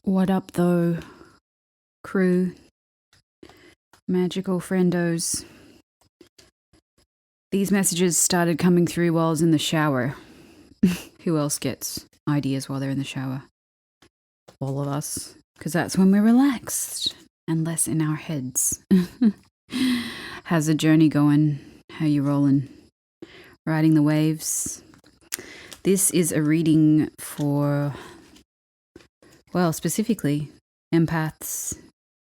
What up, though, crew? Magical friendos. These messages started coming through while I was in the shower. Who else gets ideas while they're in the shower? All of us. Because that's when we're relaxed and less in our heads. How's the journey going? How you rolling? Riding the waves? This is a reading for, well, specifically empaths,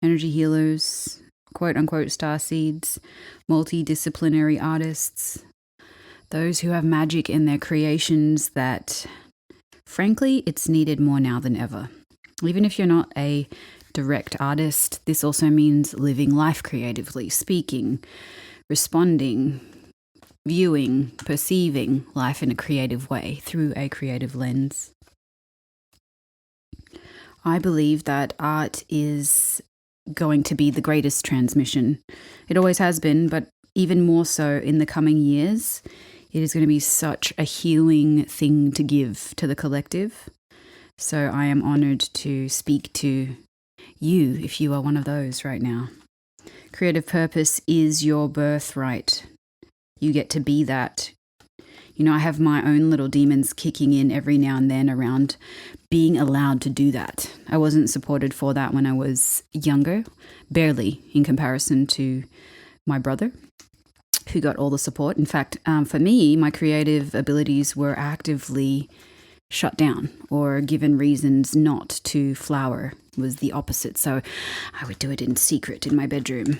energy healers, quote-unquote starseeds, multidisciplinary artists, those who have magic in their creations that, frankly, it's needed more now than ever. Even if you're not a direct artist, this also means living life creatively, speaking, responding, viewing, perceiving life in a creative way through a creative lens. I believe that art is going to be the greatest transmission. It always has been, but even more so in the coming years. It is going to be such a healing thing to give to the collective. So I am honored to speak to you if you are one of those right now. Creative purpose is your birthright. You get to be that. You know, I have my own little demons kicking in every now and then around being allowed to do that. I wasn't supported for that when I was younger, barely in comparison to my brother, who got all the support. In fact, for me, my creative abilities were actively shut down or given reasons not to flower. It was the opposite. So I would do it in secret in my bedroom.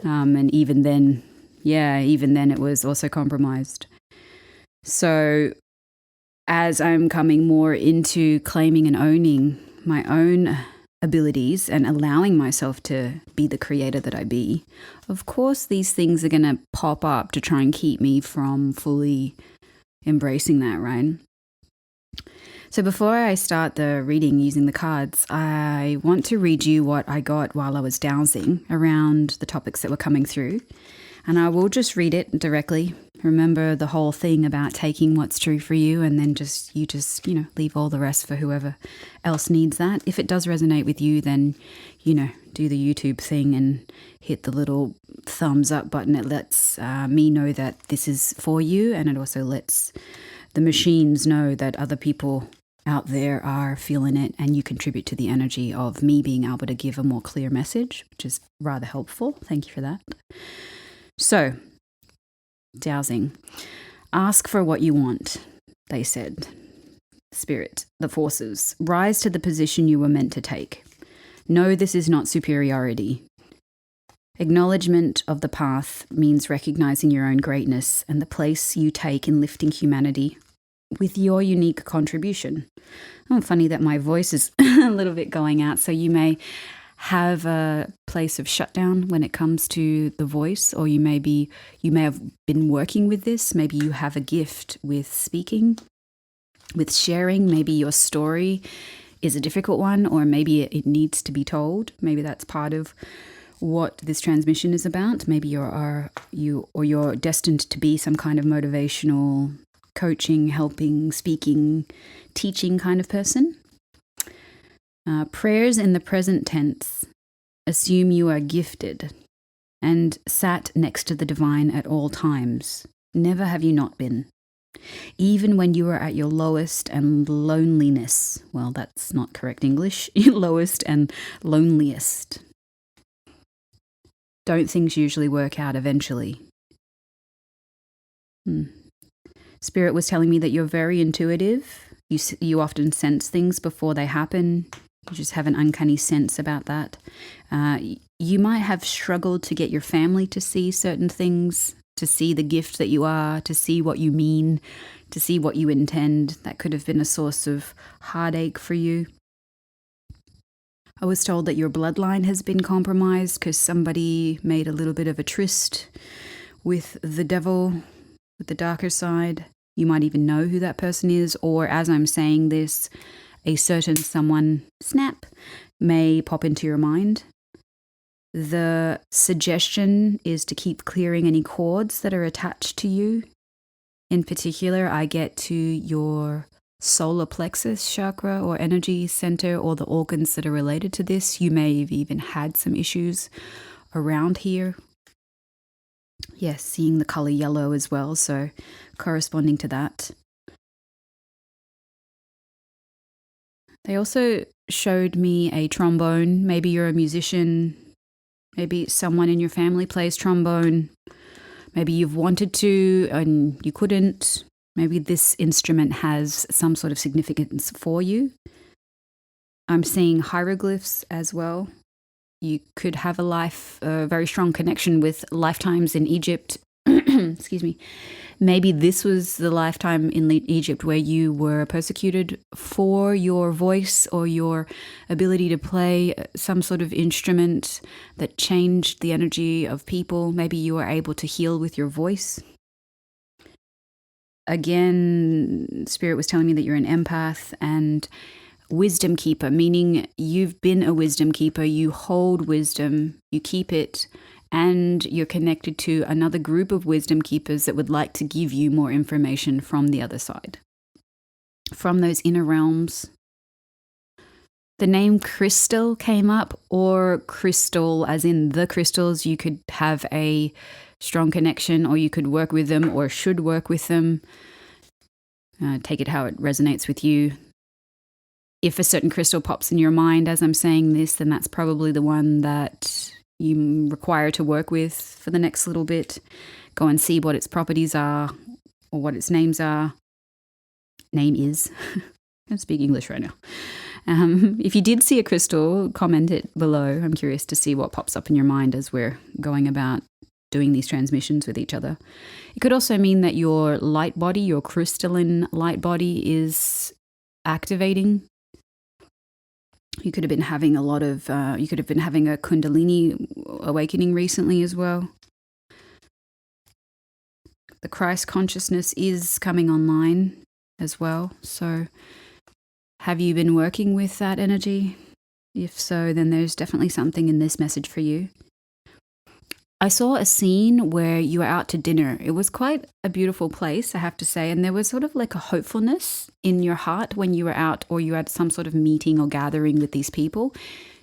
And even then it was also compromised. So as I'm coming more into claiming and owning my own abilities and allowing myself to be the creator that I be, of course these things are going to pop up to try and keep me from fully embracing that, right? So before I start the reading using the cards, I want to read you what I got while I was dowsing around the topics that were coming through. And I will just read it directly. Remember the whole thing about taking what's true for you and then just leave all the rest for whoever else needs that. If it does resonate with you, then, do the YouTube thing and hit the little thumbs up button. It lets me know that this is for you, and it also lets the machines know that other people out there are feeling it, and you contribute to the energy of me being able to give a more clear message, which is rather helpful. Thank you for that. So, dowsing. Ask for what you want, they said. Spirit, the forces, rise to the position you were meant to take. No, this is not superiority. Acknowledgement of the path means recognizing your own greatness and the place you take in lifting humanity with your unique contribution. Oh, funny that my voice is a little bit going out, so you may have a place of shutdown when it comes to the voice, or you may have been working with this. Maybe you have a gift with speaking, with sharing. Maybe your story is a difficult one, or maybe it needs to be told. Maybe that's part of what this transmission is about. Maybe you're destined to be some kind of motivational, coaching, helping, speaking, teaching kind of person. Prayers in the present tense assume you are gifted and sat next to the divine at all times. Never have you not been. Even when you are at your lowest and loneliness. Well, that's not correct English. Lowest and loneliest. Don't things usually work out eventually? Spirit was telling me that you're very intuitive. You often sense things before they happen. You just have an uncanny sense about that. You might have struggled to get your family to see certain things, to see the gift that you are, to see what you mean, to see what you intend. That could have been a source of heartache for you. I was told that your bloodline has been compromised because somebody made a little bit of a tryst with the devil, with the darker side. You might even know who that person is, or as I'm saying this, a certain someone, snap, may pop into your mind. The suggestion is to keep clearing any cords that are attached to you. In particular, I get to your solar plexus chakra or energy center, or the organs that are related to this. You may have even had some issues around here. Yes, seeing the color yellow as well, so corresponding to that. They also showed me a trombone. Maybe you're a musician. Maybe someone in your family plays trombone. Maybe you've wanted to and you couldn't. Maybe this instrument has some sort of significance for you. I'm seeing hieroglyphs as well. You could have a very strong connection with lifetimes in Egypt. Excuse me. Maybe this was the lifetime in Egypt where you were persecuted for your voice or your ability to play some sort of instrument that changed the energy of people. Maybe you were able to heal with your voice. Again, Spirit was telling me that you're an empath and wisdom keeper, meaning you've been a wisdom keeper. You hold wisdom, you keep it, and you're connected to another group of wisdom keepers that would like to give you more information from the other side, from those inner realms. The name crystal came up, or crystal as in the crystals. You could have a strong connection, or you could work with them or should work with them. Take it how it resonates with you. If a certain crystal pops in your mind as I'm saying this, then that's probably the one that you require to work with for the next little bit. Go and see what its properties are or what its names are. Name is. I can speak English right now. If you did see a crystal, comment it below. I'm curious to see what pops up in your mind as we're going about doing these transmissions with each other. It could also mean that your light body, your crystalline light body, is activating. You could have been having you could have been having a Kundalini awakening recently as well. The Christ consciousness is coming online as well. So have you been working with that energy? If so, then there's definitely something in this message for you. I saw a scene where you were out to dinner. It was quite a beautiful place, I have to say, and there was sort of like a hopefulness in your heart when you were out or you had some sort of meeting or gathering with these people.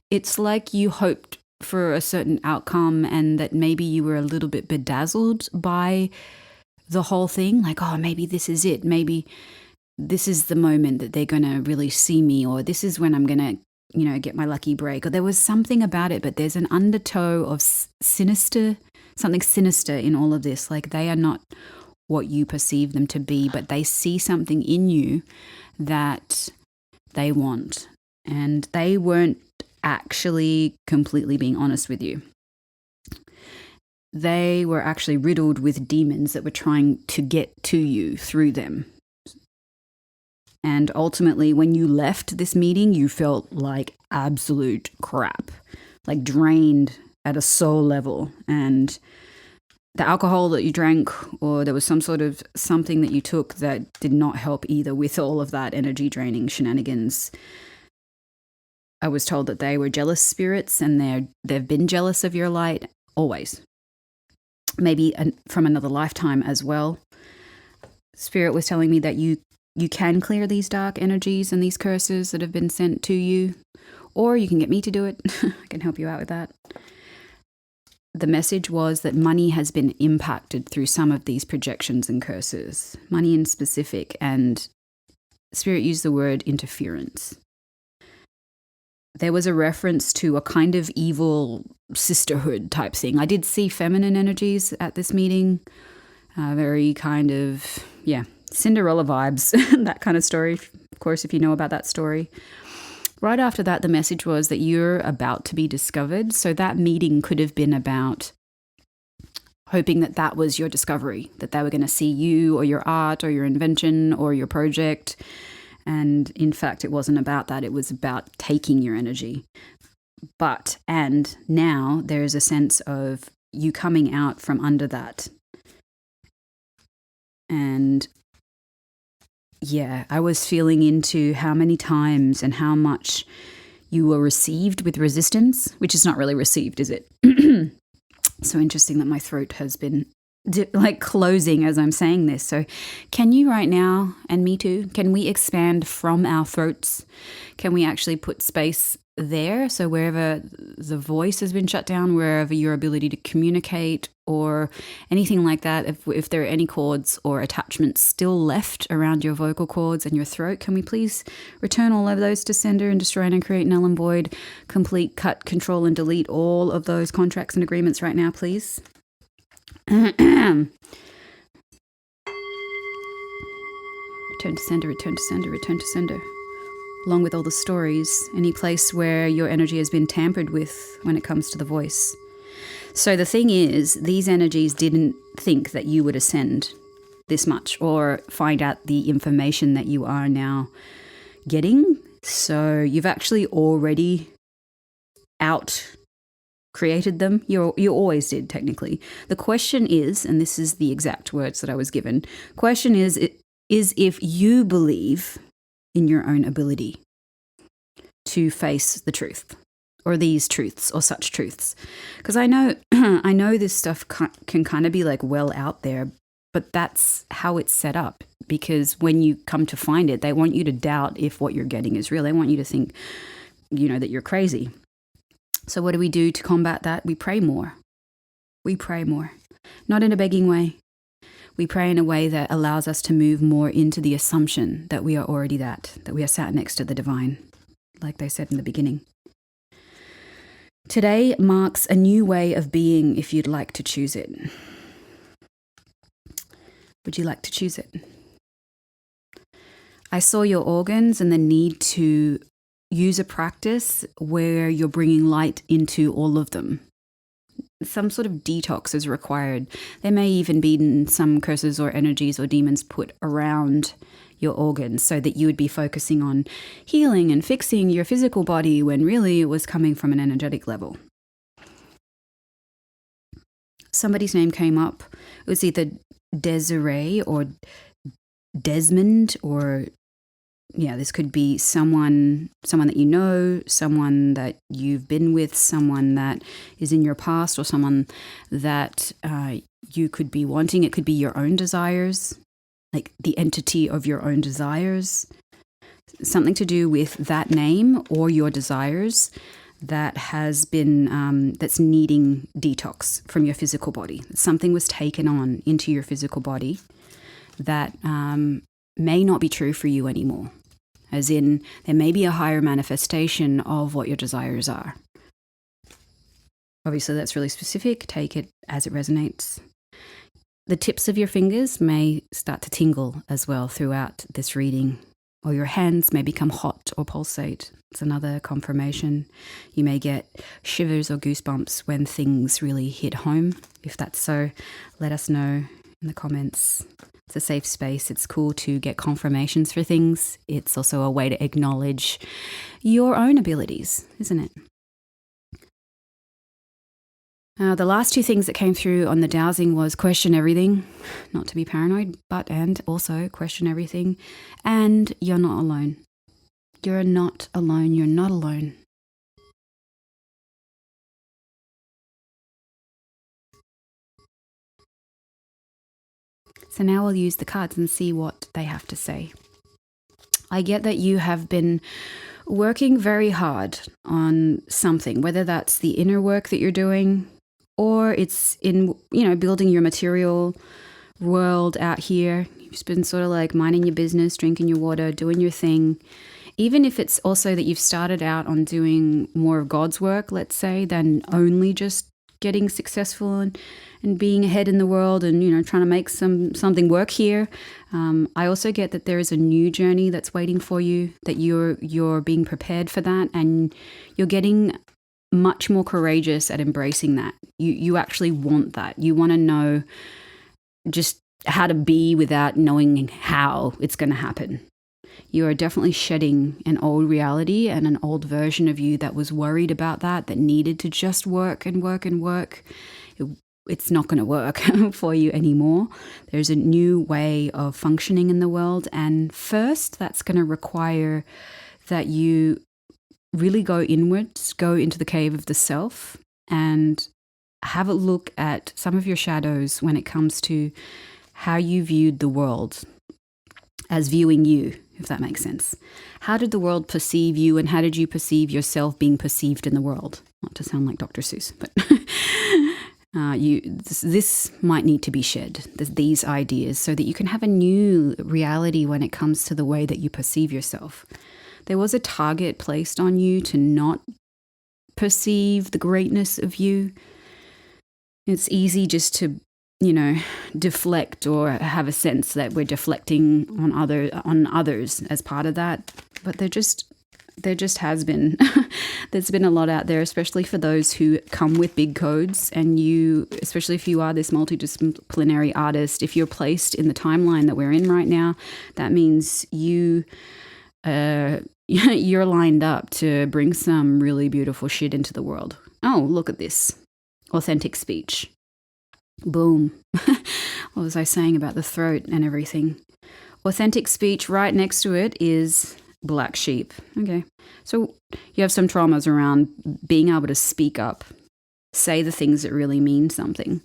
It's like you hoped for a certain outcome and that maybe you were a little bit bedazzled by the whole thing. Like, oh, maybe this is it. Maybe this is the moment that they're going to really see me, or this is when I'm going to get my lucky break. Or there was something about it, but there's an undertow of something sinister in all of this. Like they are not what you perceive them to be, but they see something in you that they want. And they weren't actually completely being honest with you. They were actually riddled with demons that were trying to get to you through them. And ultimately, when you left this meeting, you felt like absolute crap, like drained at a soul level. And the alcohol that you drank, or there was some sort of something that you took that did not help either with all of that energy draining shenanigans. I was told that they were jealous spirits and they've been jealous of your light always. Maybe from another lifetime as well. Spirit was telling me that you can clear these dark energies and these curses that have been sent to you, or you can get me to do it. I can help you out with that. The message was that money has been impacted through some of these projections and curses, money in specific, and Spirit used the word interference. There was a reference to a kind of evil sisterhood type thing. I did see feminine energies at this meeting, very kind of, Cinderella vibes, that kind of story, of course, if you know about that story. Right after that, the message was that you're about to be discovered. So that meeting could have been about hoping that that was your discovery, that they were going to see you or your art or your invention or your project. And in fact, it wasn't about that. It was about taking your energy. And now there is a sense of you coming out from under that. And I was feeling into how many times and how much you were received with resistance, which is not really received, is it? So interesting that my throat has been like closing as I'm saying this. So can you right now, and me too, can we expand from our throats? Can we actually put space there? So wherever the voice has been shut down, wherever your ability to communicate or anything like that, if there are any cords or attachments still left around your vocal cords and your throat, can we please return all of those to sender and destroy and create null and void, complete, cut, control and delete all of those contracts and agreements right now, please? Return to sender, return to sender, return to sender. Along with all the stories, any place where your energy has been tampered with when it comes to the voice. So the thing is, these energies didn't think that you would ascend this much or find out the information that you are now getting. So you've actually already created them. You always did, technically. The question is, and this is the exact words that I was given, question is if you believe in your own ability to face the truth or these truths or such truths. Because I know this stuff can kind of be like well out there, but that's how it's set up. Because when you come to find it, they want you to doubt if what you're getting is real. They want you to think, that you're crazy. So what do we do to combat that? We pray more. We pray more. Not in a begging way. We pray in a way that allows us to move more into the assumption that we are already that we are sat next to the divine, like they said in the beginning. Today marks a new way of being if you'd like to choose it. Would you like to choose it? I saw your organs and the need to use a practice where you're bringing light into all of them. Some sort of detox is required. There may even be some curses or energies or demons put around your organs so that you would be focusing on healing and fixing your physical body when really it was coming from an energetic level. Somebody's name came up. It was either Desiree or Desmond, or this could be someone that you know, someone that you've been with, someone that is in your past, or someone that you could be wanting. It could be your own desires, like the entity of your own desires. Something to do with that name or your desires that has been, that's needing detox from your physical body. Something was taken on into your physical body that may not be true for you anymore. As in, there may be a higher manifestation of what your desires are. Obviously, that's really specific. Take it as it resonates. The tips of your fingers may start to tingle as well throughout this reading, or your hands may become hot or pulsate. It's another confirmation. You may get shivers or goosebumps when things really hit home. If that's so, let us know in the comments. It's a safe space. It's cool to get confirmations for things. It's also a way to acknowledge your own abilities, isn't it? The last two things that came through on the dowsing was question everything, not to be paranoid, and also question everything. And you're not alone. You're not alone. You're not alone. So now we'll use the cards and see what they have to say. I get that you have been working very hard on something, whether that's the inner work that you're doing or it's in, building your material world out here. You've just been sort of like minding your business, drinking your water, doing your thing. Even if it's also that you've started out on doing more of God's work, let's say, than only just getting successful and being ahead in the world and, trying to make something work here. I also get that there is a new journey that's waiting for you, that you're being prepared for that, and you're getting much more courageous at embracing that. You actually want that. You want to know just how to be without knowing how it's going to happen. You are definitely shedding an old reality and an old version of you that was worried about that needed to just work and work and work. It's not going to work for you anymore. There's a new way of functioning in the world. And first, that's going to require that you really go inwards, go into the cave of the self, and have a look at some of your shadows when it comes to how you viewed the world as viewing you, if that makes sense. How did the world perceive you, and how did you perceive yourself being perceived in the world? Not to sound like Dr. Seuss, but this might need to be shed, these ideas, so that you can have a new reality when it comes to the way that you perceive yourself. There was a target placed on you to not perceive the greatness of you. It's easy just to, deflect or have a sense that we're deflecting on others as part of that. But there just has been. There's been a lot out there, especially for those who come with big codes, and you, especially if you are this multidisciplinary artist, if you're placed in the timeline that we're in right now, that means you're lined up to bring some really beautiful shit into the world. Oh, look at this. Authentic speech. Boom. What was I saying about the throat and everything? Authentic speech, right next to it is black sheep. Okay. So you have some traumas around being able to speak up, say the things that really mean something.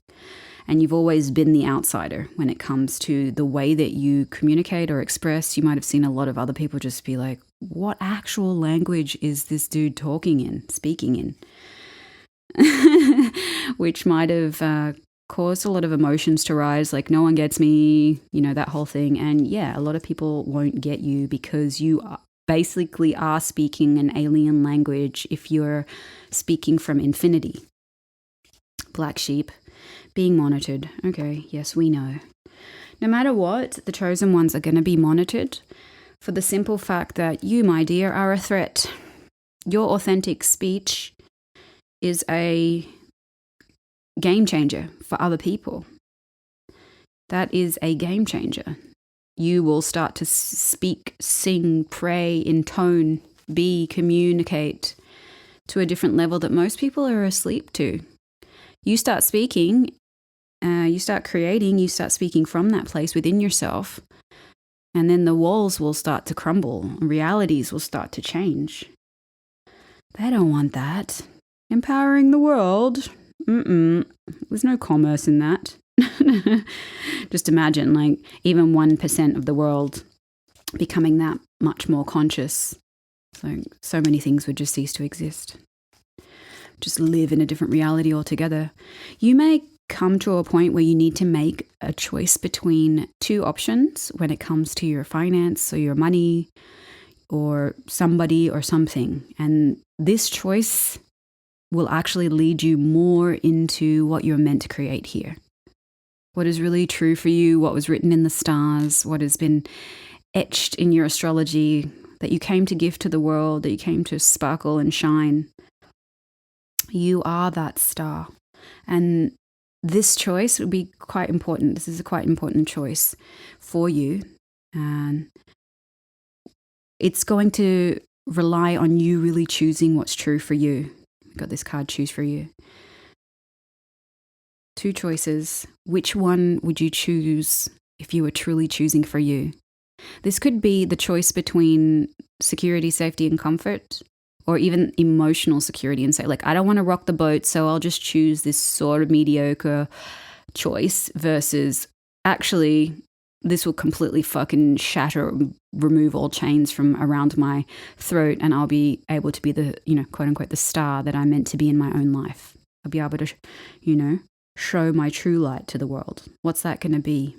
And you've always been the outsider when it comes to the way that you communicate or express. You might have seen a lot of other people just be like, what actual language is this dude speaking in? Which might have caused a lot of emotions to rise, like no one gets me, that whole thing. And yeah, a lot of people won't get you because you basically are speaking an alien language if you're speaking from infinity. Black sheep, being monitored. Okay, yes, we know. No matter what, the chosen ones are going to be monitored for the simple fact that you, my dear, are a threat. Your authentic speech is a game changer for other people. That is a game changer. You will start to speak, sing, pray, intone, communicate to a different level that most people are asleep to. You start speaking, you start creating, you start speaking from that place within yourself, and then the walls will start to crumble, realities will start to change. They don't want that. Empowering the world. There's no commerce in that. Just imagine, even 1% of the world becoming that much more conscious. So many things would just cease to exist. Just live in a different reality altogether. You may come to a point where you need to make a choice between two options when it comes to your finance or your money or somebody or something. And this choice will actually lead you more into what you're meant to create here. What is really true for you, what was written in the stars, what has been etched in your astrology that you came to give to the world, that you came to sparkle and shine. You are that star. And this choice would be quite important. This is a quite important choice for you. And it's going to rely on you really choosing what's true for you. Got this card, choose for you. Two choices. Which one would you choose if you were truly choosing for you? This could be the choice between security, safety, and comfort, or even emotional security and say, I don't want to rock the boat, so I'll just choose this sort of mediocre choice versus actually this will completely fucking shatter, remove all chains from around my throat, and I'll be able to be the, quote unquote, the star that I'm meant to be in my own life. I'll be able to, show my true light to the world. What's that going to be?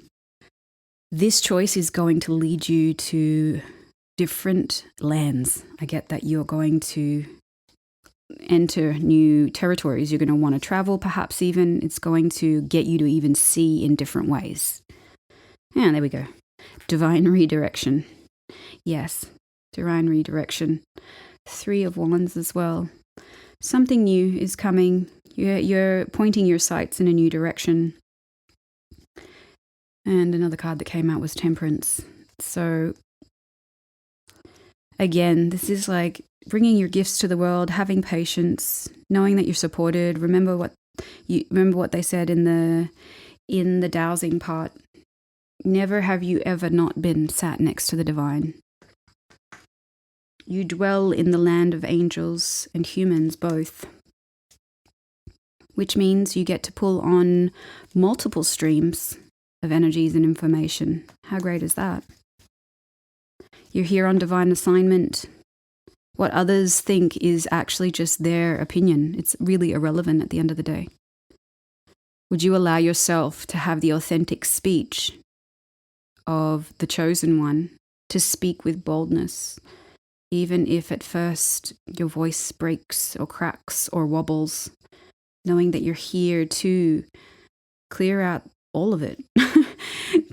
This choice is going to lead you to different lands. I get that you're going to enter new territories. You're going to want to travel, perhaps even. It's going to get you to even see in different ways. Yeah, there we go. Divine redirection. Yes, divine redirection. 3 of Wands as well. Something new is coming. You're pointing your sights in a new direction. And another card that came out was Temperance. So again, this is like bringing your gifts to the world, having patience, knowing that you're supported. Remember what they said in the dowsing part. Never have you ever not been sat next to the divine. You dwell in the land of angels and humans both. which means you get to pull on multiple streams of energies and information. How great is that? You're here on divine assignment. What others think is actually just their opinion. It's really irrelevant at the end of the day. Would you allow yourself to have the authentic speech of the chosen one, to speak with boldness, even if at first your voice breaks or cracks or wobbles, knowing that you're here to clear out all of it.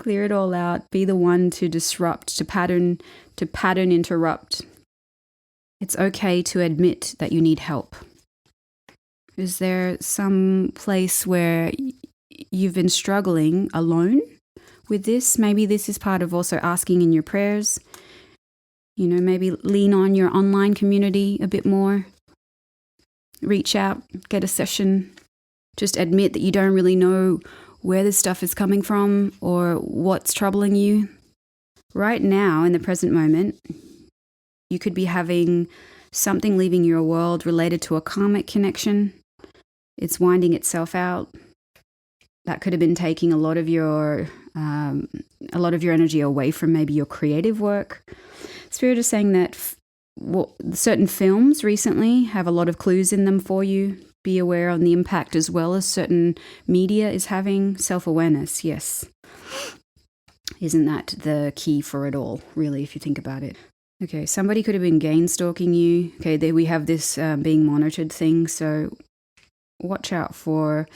Clear it all out. Be the one to disrupt, to pattern interrupt. It's okay to admit that you need help. Is there some place where you've been struggling alone with this? Maybe this is part of also asking in your prayers. You know, maybe lean on your online community a bit more. Reach out, get a session. Just admit that you don't really know where this stuff is coming from or what's troubling you. Right now, in the present moment, you could be having something leaving your world related to a karmic connection. It's winding itself out. That could have been taking a lot of your energy away from maybe your creative work. Spirit is saying that certain films recently have a lot of clues in them for you. Be aware on the impact as well as certain media is having. Self-awareness, yes. Isn't that the key for it all, really, if you think about it? Okay, somebody could have been gain stalking you. Okay, there we have this being monitored thing, so watch out for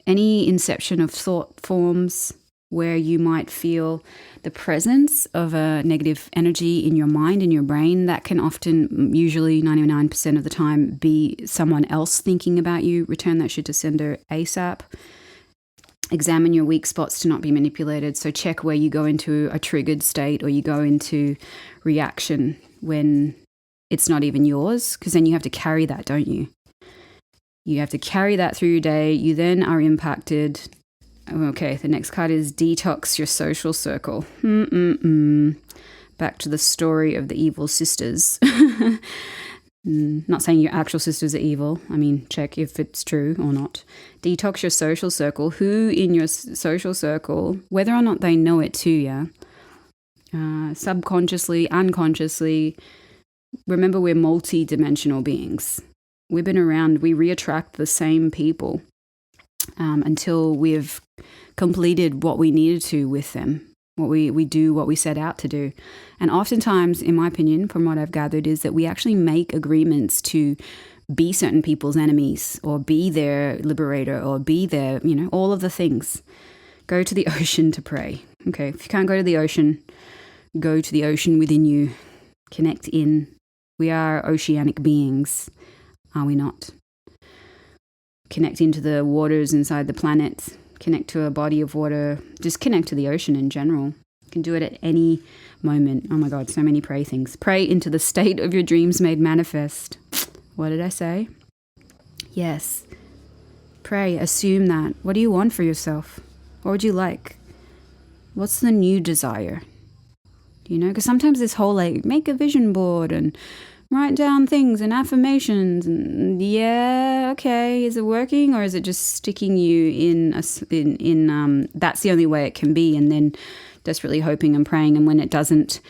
any inception of thought forms where you might feel the presence of a negative energy in your mind, in your brain. That can often, usually 99% of the time, be someone else thinking about you. Return that shit to sender ASAP. Examine your weak spots to not be manipulated. So check where you go into a triggered state or you go into reaction when it's not even yours, because then you have to carry that, don't you? You have to carry that through your day. You then are impacted. Okay, the next card is detox your social circle. Back to the story of the evil sisters. Not saying your actual sisters are evil. I mean, check if it's true or not. Detox your social circle. Who in your social circle, whether or not they know it too, yeah? Subconsciously, unconsciously. Remember, we're multi-dimensional beings. We've been around, we reattract the same people until we've completed what we needed to with them. We do what we set out to do. And oftentimes, in my opinion, from what I've gathered, is that we actually make agreements to be certain people's enemies or be their liberator or be their, all of the things. Go to the ocean to pray. Okay, if you can't go to the ocean, go to the ocean within you. Connect in. We are oceanic beings, are we not? Connect into the waters inside the planet. Connect to a body of water. Just connect to the ocean in general. You can do it at any moment. Oh my God, so many pray things. Pray into the state of your dreams made manifest. What did I say? Yes. Pray, assume that. What do you want for yourself? What would you like? What's the new desire? Because sometimes this whole make a vision board and write down things and affirmations and okay, is it working or is it just sticking you in that's the only way it can be, and then desperately hoping and praying, and when it doesn't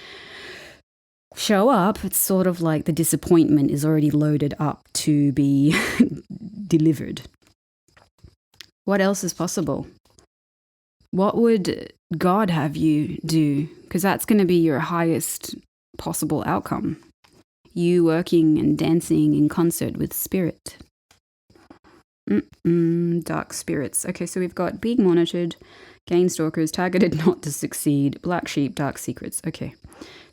show up, it's sort of like the disappointment is already loaded up to be delivered. What else is possible? What would God have you do? Because that's going to be your highest possible outcome. You working and dancing in concert with spirit. Dark spirits. Okay, so we've got being monitored, gain stalkers, targeted not to succeed, black sheep, dark secrets. Okay,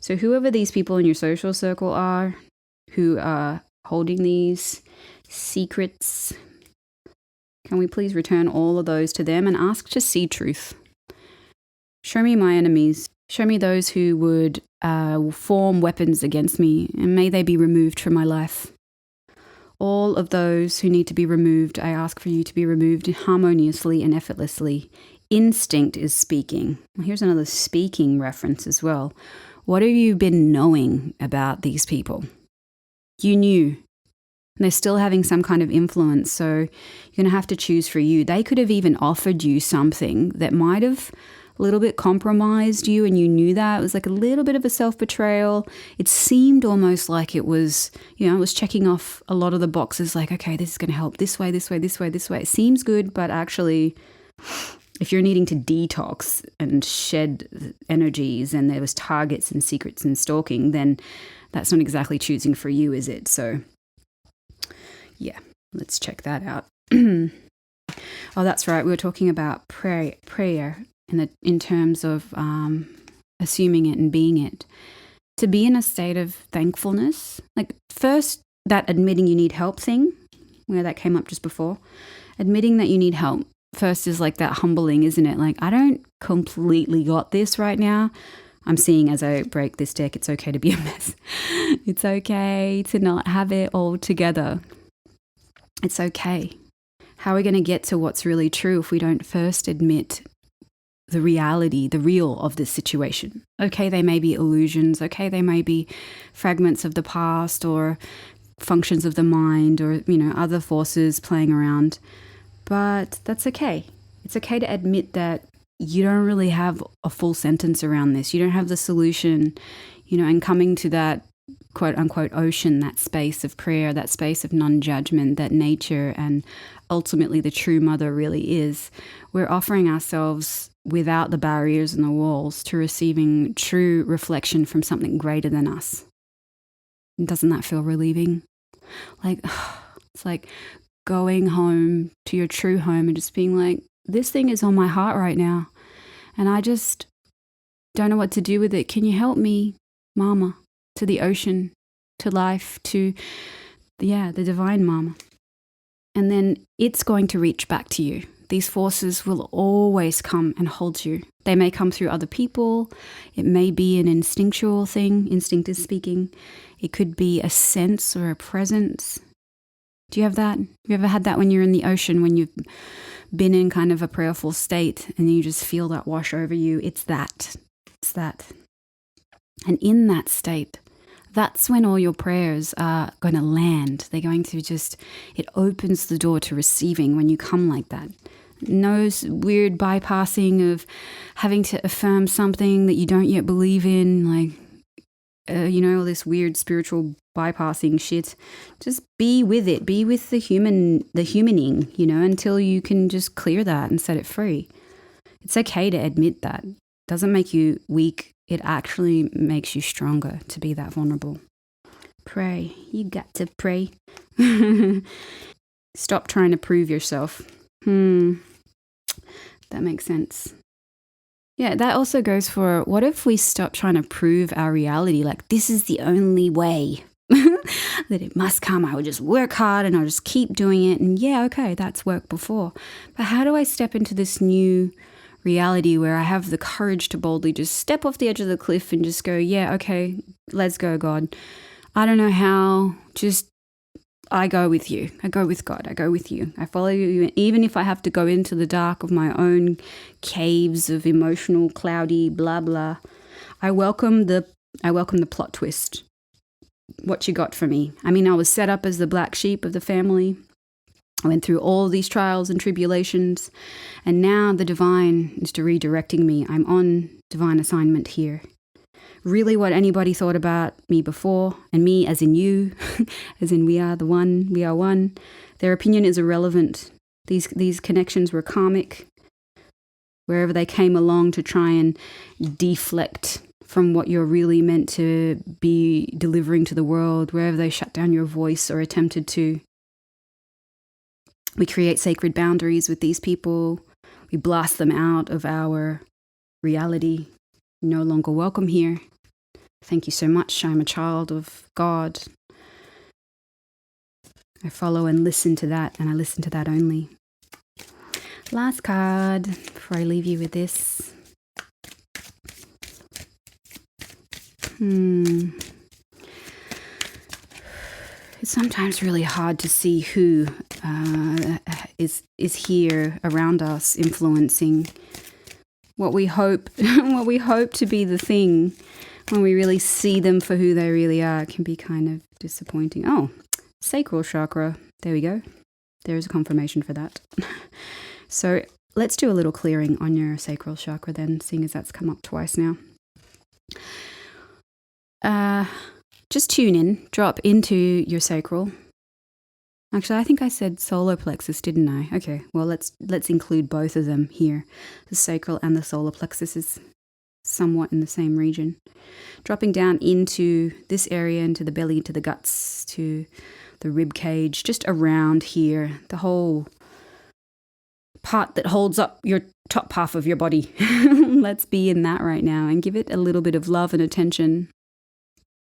so whoever these people in your social circle are who are holding these secrets, can we please return all of those to them and ask to see truth? Show me my enemies. Show me those who would form weapons against me, and may they be removed from my life. All of those who need to be removed, I ask for you to be removed harmoniously and effortlessly. Instinct is speaking. Well, here's another speaking reference as well. What have you been knowing about these people? You knew And they're still having some kind of influence. So you're going to have to choose for you. They could have even offered you something that might have a little bit compromised you, and you knew that. It was like a little bit of a self-betrayal. It seemed almost like it was, it was checking off a lot of the boxes, like, okay, this is going to help this way, this way, this way, this way. It seems good, but actually, if you're needing to detox and shed energies and there was targets and secrets and stalking, then that's not exactly choosing for you, is it? So yeah, let's check that out. Oh, that's right. We were talking about prayer in terms of assuming it and being it. To be in a state of thankfulness, like first that admitting you need help thing, where that came up just before, admitting that you need help first is like that humbling, isn't it? Like, I don't completely got this right now. I'm seeing as I break this deck, it's okay to be a mess. It's okay to not have it all together. It's okay. How are we going to get to what's really true if we don't first admit the reality, the real of this situation? Okay, they may be illusions. Okay, they may be fragments of the past or functions of the mind or, other forces playing around. But that's okay. It's okay to admit that you don't really have a full sentence around this. You don't have the solution, and coming to that quote unquote ocean, that space of prayer, that space of non-judgment, that nature and ultimately the true mother really is. We're offering ourselves without the barriers and the walls to receiving true reflection from something greater than us. And doesn't that feel relieving? Like, it's like going home to your true home and just being like, this thing is on my heart right now, and I just don't know what to do with it. Can you help me, Mama? To the ocean, to life, to, the divine Mama. And then it's going to reach back to you. These forces will always come and hold you. They may come through other people. It may be an instinctual thing, instinct is speaking. It could be a sense or a presence. Do you have that? Have you ever had that when you're in the ocean, when you've been in kind of a prayerful state and you just feel that wash over you? It's that. It's that. And in that state, that's when all your prayers are going to land. They're going to it opens the door to receiving when you come like that. No weird bypassing of having to affirm something that you don't yet believe in, like, all this weird spiritual bypassing shit. Just be with it. Be with the humaning, until you can just clear that and set it free. It's okay to admit that. It doesn't make you weak. It actually makes you stronger to be that vulnerable. Pray. You got to pray. Stop trying to prove yourself. That makes sense. Yeah, that also goes for, what if we stop trying to prove our reality? Like, this is the only way that it must come. I will just work hard and I'll just keep doing it. And yeah, okay, that's worked before. But how do I step into this new reality where I have the courage to boldly just step off the edge of the cliff and just go, yeah, okay, let's go, God. I don't know how, just I go with you. I go with God. I go with you. I follow you, even if I have to go into the dark of my own caves of emotional, cloudy, blah, blah. I welcome the plot twist. What you got for me? I mean, I was set up as the black sheep of the family. I went through all these trials and tribulations, and now the divine is redirecting me. I'm on divine assignment here. Really what anybody thought about me before, and me as in you, as in we are the one, we are one, their opinion is irrelevant. These connections were karmic. Wherever they came along to try and deflect from what you're really meant to be delivering to the world, wherever they shut down your voice or attempted to. We create sacred boundaries with these people. We blast them out of our reality. No longer welcome here. Thank you so much. I'm a child of God. I follow and listen to that, and I listen to that only. Last card before I leave you with this. It's sometimes really hard to see who is here around us, influencing what we hope to be the thing. When we really see them for who they really are, it can be kind of disappointing. Oh, sacral chakra. There we go. There is a confirmation for that. So let's do a little clearing on your sacral chakra then, seeing as that's come up twice now. Just tune in, drop into your sacral. Actually, I think I said solar plexus, didn't I? Okay, well, let's include both of them here. The sacral and the solar plexus is somewhat in the same region. Dropping down into this area, into the belly, into the guts, to the rib cage, just around here, the whole part that holds up your top half of your body. Let's be in that right now and give it a little bit of love and attention.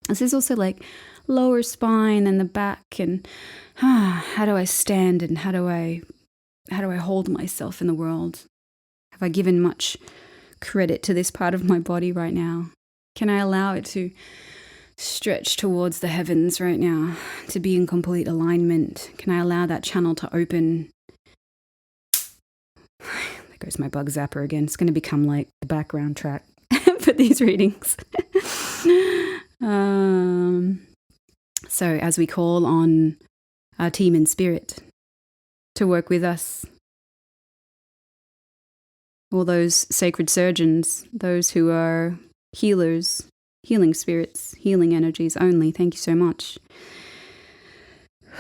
This is also like lower spine and the back, and how do I stand and how do I hold myself in the world? Have I given much credit to this part of my body right now? Can I allow it to stretch towards the heavens right now, to be in complete alignment? Can I allow that channel to open? There goes my bug zapper again. It's going to become like the background track for these readings. So as we call on our team in spirit to work with us, all those sacred surgeons, those who are healers, healing spirits, healing energies only, thank you so much.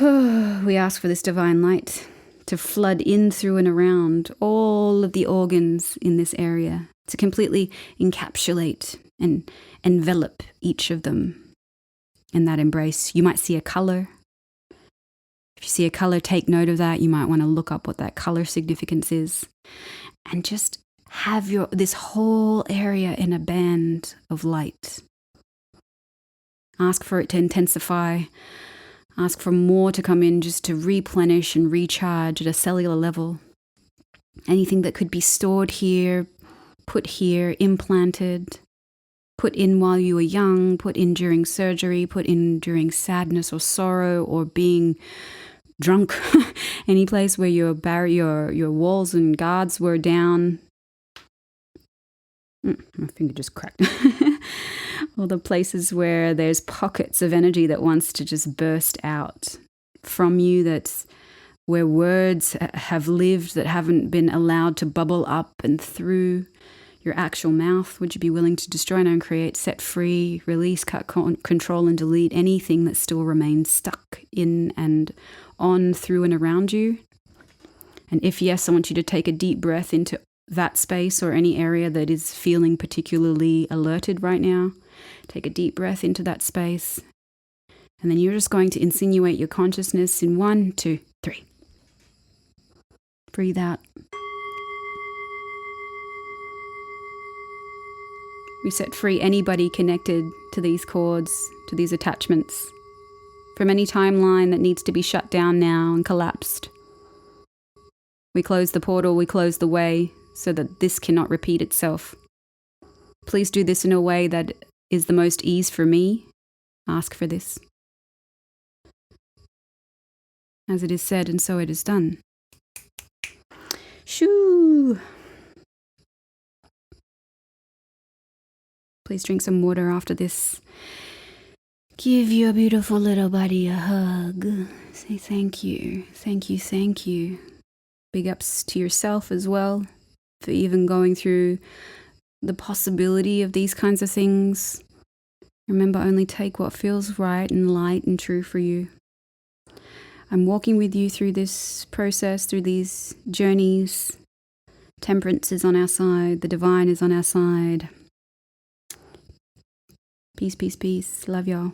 We ask for this divine light to flood in through and around all of the organs in this area, to completely encapsulate and envelop each of them in that embrace. You might see a color. If you see a color, take note of that. You might want to look up what that color significance is, and just have this whole area in a band of light. Ask for it to intensify. Ask for more to come in, just to replenish and recharge at a cellular level. Anything that could be stored here, put here, implanted, put in while you were young, put in during surgery, put in during sadness or sorrow or being drunk. Any place where your walls and guards were down. My finger just cracked. All the places where there's pockets of energy that wants to just burst out from you, that's where words have lived that haven't been allowed to bubble up and through your actual mouth. Would you be willing to destroy, and create, set free, release, cut, control, and delete anything that still remains stuck in and on, through, and around you? And if yes, I want you to take a deep breath into that space or any area that is feeling particularly alerted right now. Take a deep breath into that space. And then you're just going to insinuate your consciousness in 1, 2, 3. Breathe out. We set free anybody connected to these cords, to these attachments, from any timeline that needs to be shut down now and collapsed. We close the portal, we close the way, so that this cannot repeat itself. Please do this in a way that is the most ease for me. Ask for this. As it is said, and so it is done. Shoo! Please drink some water after this. Give your beautiful little body a hug. Say thank you, thank you, thank you. Big ups to yourself as well for even going through the possibility of these kinds of things. Remember, only take what feels right and light and true for you. I'm walking with you through this process, through these journeys. Temperance is on our side. The divine is on our side. Peace, peace, peace. Love y'all.